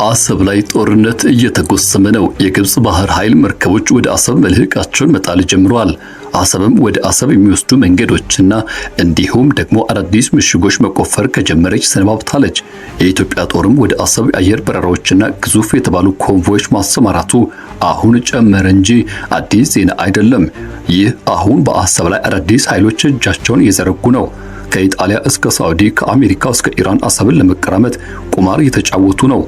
አሰብ ላይ ጦርነት እየተጎሰመ ነው። የግብጽ ባህር ኃይል መርከቦች ወደ አሰብ መልህቃቸውን መጣል ጀምረዋል። አሰብም ወደ አሰብ የሚወስዱ መንገዶችና እንዲሁም ደግሞ አዳዲስ ምሽጎች መቆፈር ከጀመረች ሰነባብታለች። የኢትዮጵያ ጦርም ወደ አሰብ አየር በረራዎችና ግዙፍ የተባሉ ኮንቮዮች ማሰማራቱ አሁን ጨመረ እንጂ አዲስ ዜና አይደለም። ይህ አሁን በአሰብ ላይ አዳዲስ ኃይሎች እጃቸውን እየዘረጉ ነው። ከኢጣሊያ እስከ ሳዑዲ፣ ከአሜሪካ እስከ ኢራን አሰብን ለመቀራመት ቁማር እየተጫወቱ ነው።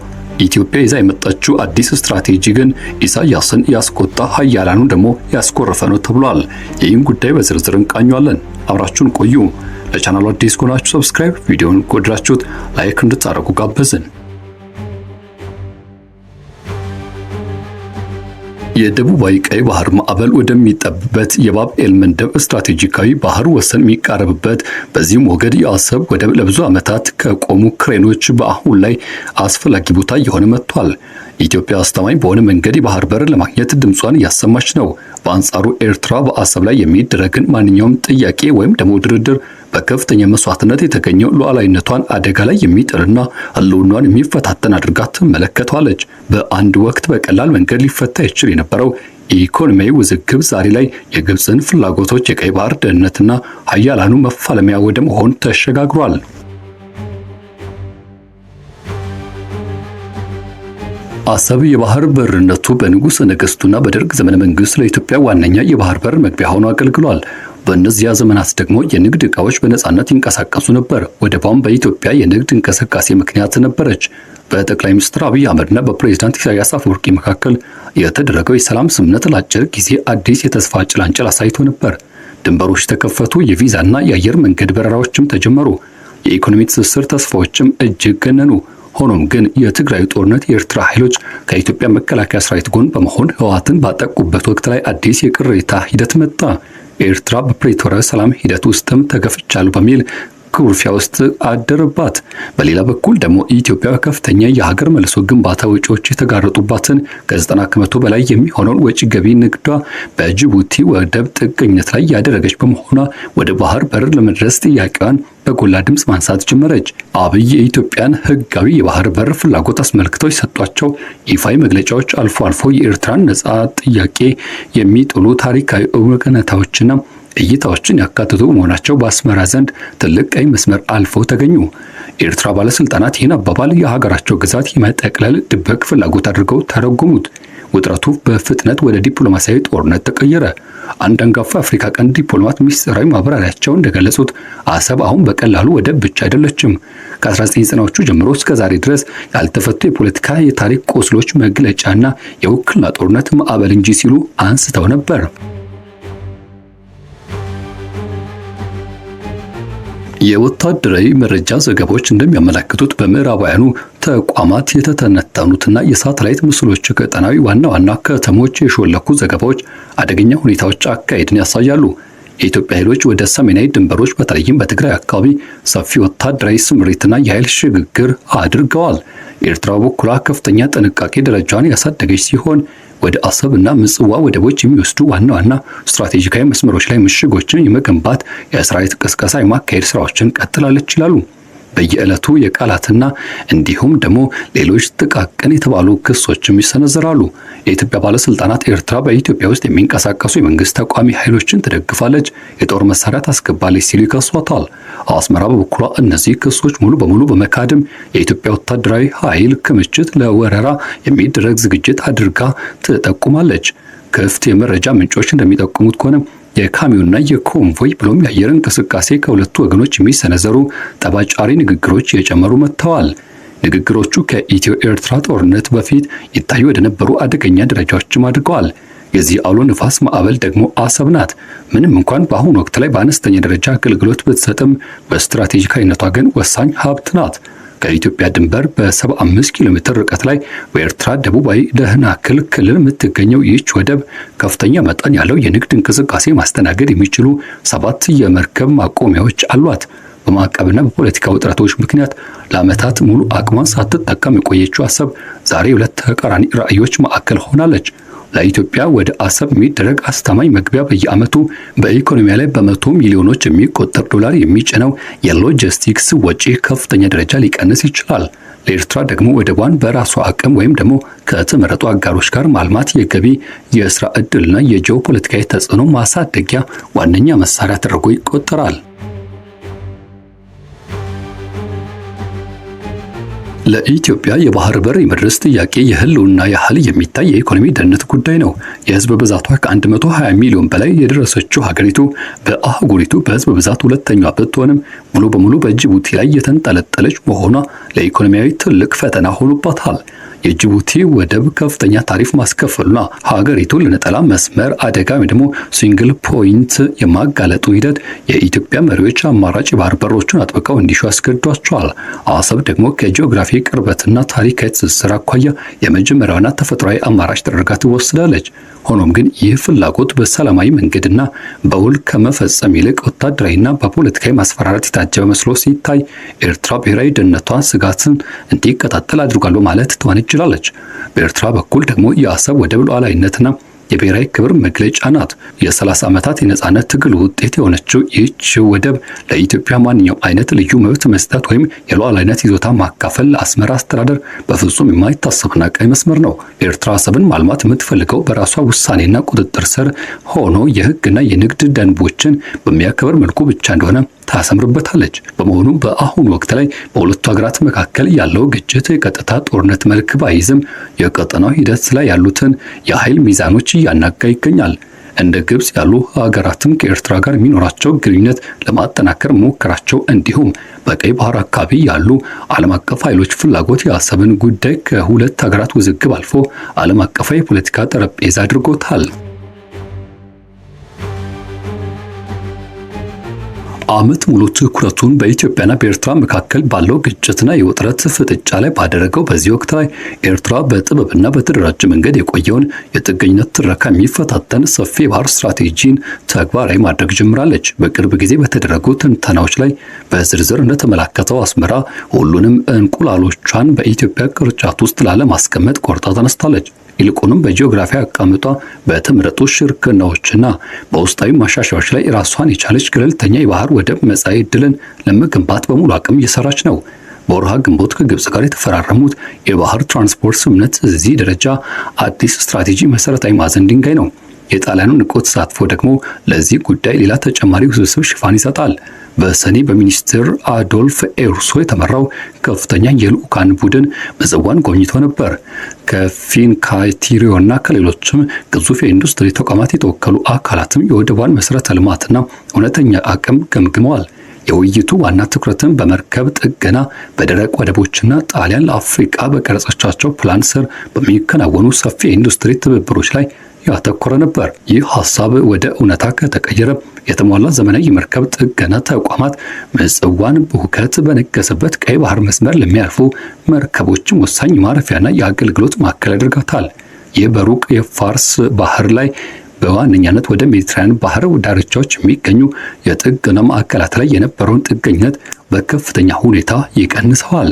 ኢትዮጵያ ይዛ የመጣችው አዲስ ስትራቴጂ ግን ኢሳያስን ያስቆጣ፣ ኃያላኑ ደግሞ ያስኮረፈ ነው ተብሏል። ይህን ጉዳይ በዝርዝር እንቃኘዋለን። አብራችሁን ቆዩ። ለቻናሉ አዲስ ከሆናችሁ ሰብስክራይብ፣ ቪዲዮውን ከወደዳችሁት ላይክ እንድታደርጉ ጋበዝን። የደቡባዊ ቀይ ባህር ማዕበል ወደሚጠብበት የባብ ኤል መንደብ ስትራቴጂካዊ ባህር ወሰን የሚቃረብበት በዚህም ወገድ የአሰብ ወደብ ለብዙ ዓመታት ከቆሙ ክሬኖች በአሁን ላይ አስፈላጊ ቦታ እየሆነ መጥቷል። ኢትዮጵያ አስተማማኝ በሆነ መንገድ የባህር በር ለማግኘት ድምጿን እያሰማች ነው። በአንጻሩ ኤርትራ በአሰብ ላይ የሚደረግን ማንኛውም ጥያቄ ወይም ደግሞ ድርድር በከፍተኛ መስዋዕትነት የተገኘው ሉዓላዊነቷን አደጋ ላይ የሚጥልና ህልውናዋን የሚፈታተን አድርጋ ትመለከተዋለች። በአንድ ወቅት በቀላል መንገድ ሊፈታ ይችል የነበረው ኢኮኖሚያዊ ውዝግብ ዛሬ ላይ የግብፅን ፍላጎቶች፣ የቀይ ባህር ደህንነትና ሀያላኑ መፋለሚያ ወደ መሆን ተሸጋግሯል። አሰብ የባህር በርነቱ በንጉሠ ነገሥቱና በደርግ ዘመነ መንግስት ለኢትዮጵያ ዋነኛ የባህር በር መግቢያ ሆኖ አገልግሏል። በእነዚያ ዘመናት ደግሞ የንግድ ዕቃዎች በነጻነት ይንቀሳቀሱ ነበር። ወደቧም በኢትዮጵያ የንግድ እንቅስቃሴ ምክንያት ነበረች። በጠቅላይ ሚኒስትር አብይ አህመድና በፕሬዝዳንት ኢሳያስ አፈወርቂ መካከል የተደረገው የሰላም ስምምነት ለአጭር ጊዜ አዲስ የተስፋ ጭላንጭል አሳይቶ ነበር። ድንበሮች ተከፈቱ፣ የቪዛና የአየር መንገድ በረራዎችም ተጀመሩ። የኢኮኖሚ ትስስር ተስፋዎችም እጅግ ገነኑ። ሆኖም ግን የትግራይ ጦርነት የኤርትራ ኃይሎች ከኢትዮጵያ መከላከያ ሰራዊት ጎን በመሆን ህወሓትን ባጠቁበት ወቅት ላይ አዲስ የቅሬታ ሂደት መጣ። ኤርትራ በፕሪቶሪያ ሰላም ሂደት ውስጥም ተገፍቻለሁ በሚል ኩርፊያ ውስጥ አደረባት። በሌላ በኩል ደግሞ ኢትዮጵያ ከፍተኛ የሀገር መልሶ ግንባታ ወጪዎች የተጋረጡባትን ከ90 ከመቶ በላይ የሚሆነውን ወጪ ገቢ ንግዷ በጅቡቲ ወደብ ጥገኝነት ላይ ያደረገች በመሆኗ ወደ ባህር በር ለመድረስ ጥያቄዋን በጎላ ድምፅ ማንሳት ጀመረች። አብይ የኢትዮጵያን ህጋዊ የባህር በር ፍላጎት አስመልክተው የሰጧቸው ይፋዊ መግለጫዎች አልፎ አልፎ የኤርትራን ነጻ ጥያቄ የሚጥሉ ታሪካዊ እውነታዎችና እይታዎችን ያካትቱ መሆናቸው በአስመራ ዘንድ ትልቅ ቀይ መስመር አልፈው ተገኙ። ኤርትራ ባለስልጣናት ይህን አባባል የሀገራቸው ግዛት የመጠቅለል ድብቅ ፍላጎት አድርገው ተረጎሙት። ውጥረቱ በፍጥነት ወደ ዲፕሎማሲያዊ ጦርነት ተቀየረ። አንድ አንጋፋ የአፍሪካ ቀንድ ዲፕሎማት ሚስጥራዊ ማብራሪያቸው እንደገለጹት አሰብ አሁን በቀላሉ ወደብ ብቻ አይደለችም። ከ1990ዎቹ ጀምሮ እስከ ዛሬ ድረስ ያልተፈቱ የፖለቲካ የታሪክ ቁስሎች መግለጫና የውክልና ጦርነት ማዕበል እንጂ ሲሉ አንስተው ነበር። የወታደራዊ መረጃ ዘገባዎች እንደሚያመለክቱት በምዕራባውያኑ ተቋማት የተተነተኑትና የሳተላይት ምስሎች ከቀጠናዊ ዋና ዋና ከተሞች የሾለኩ ዘገባዎች አደገኛ ሁኔታዎች አካሄድን ያሳያሉ። የኢትዮጵያ ኃይሎች ወደ ሰሜናዊ ድንበሮች በተለይም በትግራይ አካባቢ ሰፊ ወታደራዊ ስምሪትና የኃይል ሽግግር አድርገዋል። ኤርትራ በኩሏ ከፍተኛ ጥንቃቄ ደረጃዋን ያሳደገች ሲሆን ወደ አሰብና ምጽዋ ወደቦች የሚወስዱ ዋና ዋና ስትራቴጂካዊ መስመሮች ላይ ምሽጎችን የመገንባት የሰራዊት ቅስቀሳ የማካሄድ ስራዎችን ቀጥላለች ይላሉ። በየዕለቱ የቃላትና እንዲሁም ደግሞ ሌሎች ጥቃቅን የተባሉ ክሶችም ይሰነዘራሉ። የኢትዮጵያ ባለስልጣናት ኤርትራ በኢትዮጵያ ውስጥ የሚንቀሳቀሱ የመንግስት ተቋሚ ኃይሎችን ትደግፋለች፣ የጦር መሳሪያ ታስገባለች ሲሉ ይከሷታል። አስመራ በበኩሏ እነዚህ ክሶች ሙሉ በሙሉ በመካድም የኢትዮጵያ ወታደራዊ ኃይል ክምችት ለወረራ የሚደረግ ዝግጅት አድርጋ ትጠቁማለች። ክፍት የመረጃ ምንጮች እንደሚጠቁሙት ከሆነ የካሚዮንና የኮንቮይ ብሎም የአየር እንቅስቃሴ ከሁለቱ ወገኖች የሚሰነዘሩ ጠባጫሪ ንግግሮች እየጨመሩ መጥተዋል። ንግግሮቹ ከኢትዮ ኤርትራ ጦርነት በፊት ይታዩ ወደ ነበሩ አደገኛ ደረጃዎችም አድገዋል። የዚህ አውሎ ንፋስ ማዕበል ደግሞ አሰብ ናት። ምንም እንኳን በአሁኑ ወቅት ላይ በአነስተኛ ደረጃ አገልግሎት ብትሰጥም በስትራቴጂካዊነቷ ግን ወሳኝ ሀብት ናት። ከኢትዮጵያ ድንበር በ75 ኪሎ ሜትር ርቀት ላይ በኤርትራ ደቡባዊ ደህናክል ክልል የምትገኘው ይህች ወደብ ከፍተኛ መጠን ያለው የንግድ እንቅስቃሴ ማስተናገድ የሚችሉ 7 የመርከብ ማቆሚያዎች አሏት። በማዕቀብና በፖለቲካ ውጥረቶች ምክንያት ለዓመታት ሙሉ አቅሟን ሳትጠቀም የቆየችው አሰብ ዛሬ ሁለት ተቃራኒ ራዕዮች ማዕከል ሆናለች። ለኢትዮጵያ ወደ አሰብ የሚደረግ አስተማማኝ መግቢያ በየዓመቱ በኢኮኖሚያ ላይ በመቶ ሚሊዮኖች የሚቆጠር ዶላር የሚጭነው የሎጂስቲክስ ወጪ ከፍተኛ ደረጃ ሊቀንስ ይችላል። ለኤርትራ ደግሞ ወደቧን በራሷ አቅም ወይም ደግሞ ከተመረጡ አጋሮች ጋር ማልማት የገቢ የስራ ዕድልና የጂኦፖለቲካዊ ተጽዕኖ ማሳደጊያ ዋነኛ መሳሪያ ተደርጎ ይቆጠራል። ለኢትዮጵያ የባህር በር የመድረስ ጥያቄ የህልውና ያህል የሚታይ የኢኮኖሚ ደህንነት ጉዳይ ነው። የህዝብ ብዛቷ ከ120 ሚሊዮን በላይ የደረሰችው ሀገሪቱ በአህጉሪቱ በህዝብ ብዛት ሁለተኛዋ ብትሆንም ሙሉ በሙሉ በጅቡቲ ላይ የተንጠለጠለች መሆኗ ለኢኮኖሚያዊ ትልቅ ፈተና ሆኖባታል። የጅቡቲ ወደብ ከፍተኛ ታሪፍ ማስከፈሉና ሀገሪቱን ለነጠላ መስመር አደጋ ወይም ደግሞ ሲንግል ፖይንት የማጋለጡ ሂደት የኢትዮጵያ መሪዎች አማራጭ የባህር በሮችን አጥብቀው እንዲሹ አስገድዷቸዋል። አሰብ ደግሞ ከጂኦግራፊ ቅርበትና ታሪካዊ ትስስር አኳያ የመጀመሪያውና ተፈጥሯዊ አማራጭ ተደርጋ ትወስዳለች። ሆኖም ግን ይህ ፍላጎት በሰላማዊ መንገድና በውል ከመፈጸም ይልቅ ወታደራዊና በፖለቲካዊ ማስፈራራት የታጀበ መስሎ ሲታይ ኤርትራ ብሔራዊ ደህንነቷን ስጋትን እንዲቀጣጠል አድርጓል በማለት ትወነጅላለች። በኤርትራ በኩል ደግሞ የአሰብ ወደብ ሉዓላዊነትና የብሔራዊ ክብር መግለጫ ናት። የ30 ዓመታት የነጻነት ትግል ውጤት የሆነችው ይህች ወደብ ለኢትዮጵያ ማንኛውም አይነት ልዩ መብት መስጠት ወይም የሉዓላዊነት ይዞታ ማካፈል ለአስመራ አስተዳደር በፍጹም የማይታሰብና ቀይ መስመር ነው። ኤርትራ አሰብን ማልማት የምትፈልገው በራሷ ውሳኔና ቁጥጥር ስር ሆኖ የሕግና የንግድ ደንቦችን በሚያከብር መልኩ ብቻ እንደሆነ ታሰምርበታለች። በመሆኑም በአሁኑ ወቅት ላይ በሁለቱ ሀገራት መካከል ያለው ግጭት የቀጥታ ጦርነት መልክ ባይዝም የቀጠናው ሂደት ላይ ያሉትን የኃይል ሚዛኖች እያናጋ ይገኛል። እንደ ግብጽ ያሉ ሀገራትም ከኤርትራ ጋር የሚኖራቸው ግንኙነት ለማጠናከር መሞከራቸው እንዲሁም በቀይ ባህር አካባቢ ያሉ ዓለም አቀፍ ኃይሎች ፍላጎት የአሰብን ጉዳይ ከሁለት ሀገራት ውዝግብ አልፎ ዓለም አቀፋዊ የፖለቲካ ጠረጴዛ አድርጎታል። ዓመት ሙሉ ትኩረቱን በኢትዮጵያና በኤርትራ መካከል ባለው ግጭትና የውጥረት ፍጥጫ ላይ ባደረገው በዚህ ወቅት ላይ ኤርትራ በጥበብና በተደራጀ መንገድ የቆየውን የጥገኝነት ትረካ የሚፈታተን ሰፊ የባህር ስትራቴጂን ተግባራዊ ማድረግ ጀምራለች። በቅርብ ጊዜ በተደረጉ ትንተናዎች ላይ በዝርዝር እንደተመላከተው አስመራ ሁሉንም እንቁላሎቿን በኢትዮጵያ ቅርጫት ውስጥ ላለማስቀመጥ ቆርጣ ተነስታለች። ይልቁንም በጂኦግራፊ አቀማመጧ በተመረጡ ሽርክናዎችና በውስጣዊ ማሻሻያዎች ላይ ራሷን የቻለች ገለልተኛ የባህር ወደብ መጻኢ ዕድልን ለመገንባት በሙሉ አቅም እየሰራች ነው። በወርሃ ግንቦት ከግብጽ ጋር የተፈራረሙት የባህር ትራንስፖርት ስምምነት እዚህ ደረጃ አዲስ ስትራቴጂ መሰረታዊ ማዕዘን ድንጋይ ነው። የጣሊያኑ ንቁ ተሳትፎ ደግሞ ለዚህ ጉዳይ ሌላ ተጨማሪ ውስብስብ ሽፋን ይሰጣል። በሰኔ በሚኒስትር አዶልፍ ኤርሶ የተመራው ከፍተኛ የልዑካን ቡድን ምጽዋን ጎብኝቶ ነበር። ከፊንካቲሪዮና ከሌሎችም ግዙፍ የኢንዱስትሪ ተቋማት የተወከሉ አካላትም የወደቧን መሰረተ ልማትና እውነተኛ አቅም ገምግመዋል። የውይይቱ ዋና ትኩረትን በመርከብ ጥገና፣ በደረቅ ወደቦችና ጣሊያን ለአፍሪቃ በቀረጸቻቸው ፕላን ስር በሚከናወኑ ሰፊ የኢንዱስትሪ ትብብሮች ላይ ያተኮረ ነበር። ይህ ሐሳብ ወደ እውነታ ከተቀየረ የተሟላ ዘመናዊ የመርከብ ጥገና ተቋማት ምጽዋን በሁከት በነገሰበት ቀይ ባህር መስመር ለሚያልፉ መርከቦችም ወሳኝ ማረፊያና የአገልግሎት ማዕከል ያደርጋታል። ይህ በሩቅ የፋርስ ባህር ላይ በዋነኛነት ወደ ሜዲትራኒያን ባህር ዳርቻዎች የሚገኙ የጥገና ማዕከላት ላይ የነበረውን ጥገኝነት በከፍተኛ ሁኔታ ይቀንሰዋል።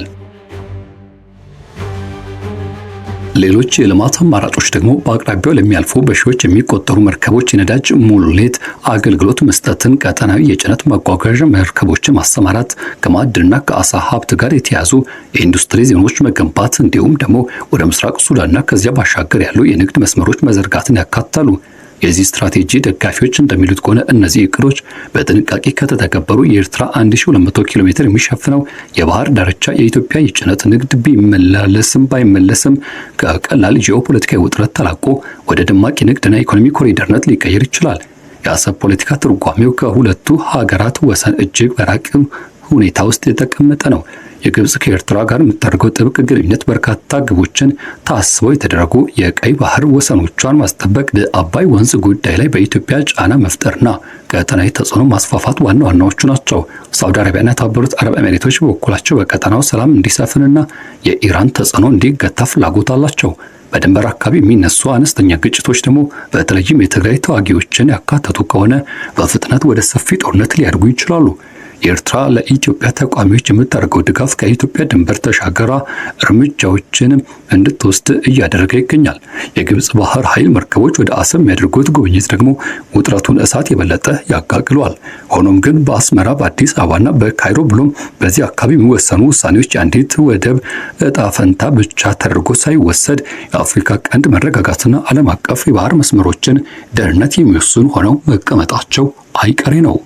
ሌሎች የልማት አማራጮች ደግሞ በአቅራቢያው ለሚያልፉ በሺዎች የሚቆጠሩ መርከቦች የነዳጅ ሙሌት አገልግሎት መስጠትን፣ ቀጠናዊ የጭነት ማጓጓዣ መርከቦችን ማሰማራት፣ ከማዕድንና ከአሳ ሀብት ጋር የተያዙ የኢንዱስትሪ ዞኖች መገንባት እንዲሁም ደግሞ ወደ ምስራቅ ሱዳንና ከዚያ ባሻገር ያሉ የንግድ መስመሮች መዘርጋትን ያካትታሉ። የዚህ ስትራቴጂ ደጋፊዎች እንደሚሉት ከሆነ እነዚህ እቅዶች በጥንቃቄ ከተተገበሩ የኤርትራ 1200 ኪሎ ሜትር የሚሸፍነው የባህር ዳርቻ የኢትዮጵያ የጭነት ንግድ ቢመላለስም ባይመለስም ከቀላል ጂኦፖለቲካዊ ውጥረት ተላቆ ወደ ደማቅ የንግድና ኢኮኖሚ ኮሪደርነት ሊቀየር ይችላል። የአሰብ ፖለቲካ ትርጓሜው ከሁለቱ ሀገራት ወሰን እጅግ በራቅ ሁኔታ ውስጥ የተቀመጠ ነው። የግብጽ ከኤርትራ ጋር የምታደርገው ጥብቅ ግንኙነት በርካታ ግቦችን ታስበው የተደረጉ የቀይ ባህር ወሰኖቿን ማስጠበቅ፣ በአባይ ወንዝ ጉዳይ ላይ በኢትዮጵያ ጫና መፍጠርና ቀጠናዊ ተጽዕኖ ማስፋፋት ዋና ዋናዎቹ ናቸው። ሳውዲ አረቢያና የተባበሩት አረብ ኤሚሬቶች በበኩላቸው በቀጠናው ሰላም እንዲሰፍንና የኢራን ተጽዕኖ እንዲገታ ፍላጎት አላቸው። በድንበር አካባቢ የሚነሱ አነስተኛ ግጭቶች ደግሞ በተለይም የትግራይ ተዋጊዎችን ያካተቱ ከሆነ በፍጥነት ወደ ሰፊ ጦርነት ሊያድጉ ይችላሉ። ኤርትራ ለኢትዮጵያ ተቋሚዎች የምታደርገው ድጋፍ ከኢትዮጵያ ድንበር ተሻገራ እርምጃዎችን እንድትወስድ እያደረገ ይገኛል። የግብጽ ባህር ኃይል መርከቦች ወደ አሰብ የሚያደርጉት ጉብኝት ደግሞ ውጥረቱን እሳት የበለጠ ያጋግለዋል። ሆኖም ግን በአስመራ በአዲስ አበባና በካይሮ ብሎም በዚህ አካባቢ የሚወሰኑ ውሳኔዎች የአንዲት ወደብ እጣ ፈንታ ብቻ ተደርጎ ሳይወሰድ የአፍሪካ ቀንድ መረጋጋትና ዓለም አቀፍ የባህር መስመሮችን ደህንነት የሚወስኑ ሆነው መቀመጣቸው አይቀሬ ነው።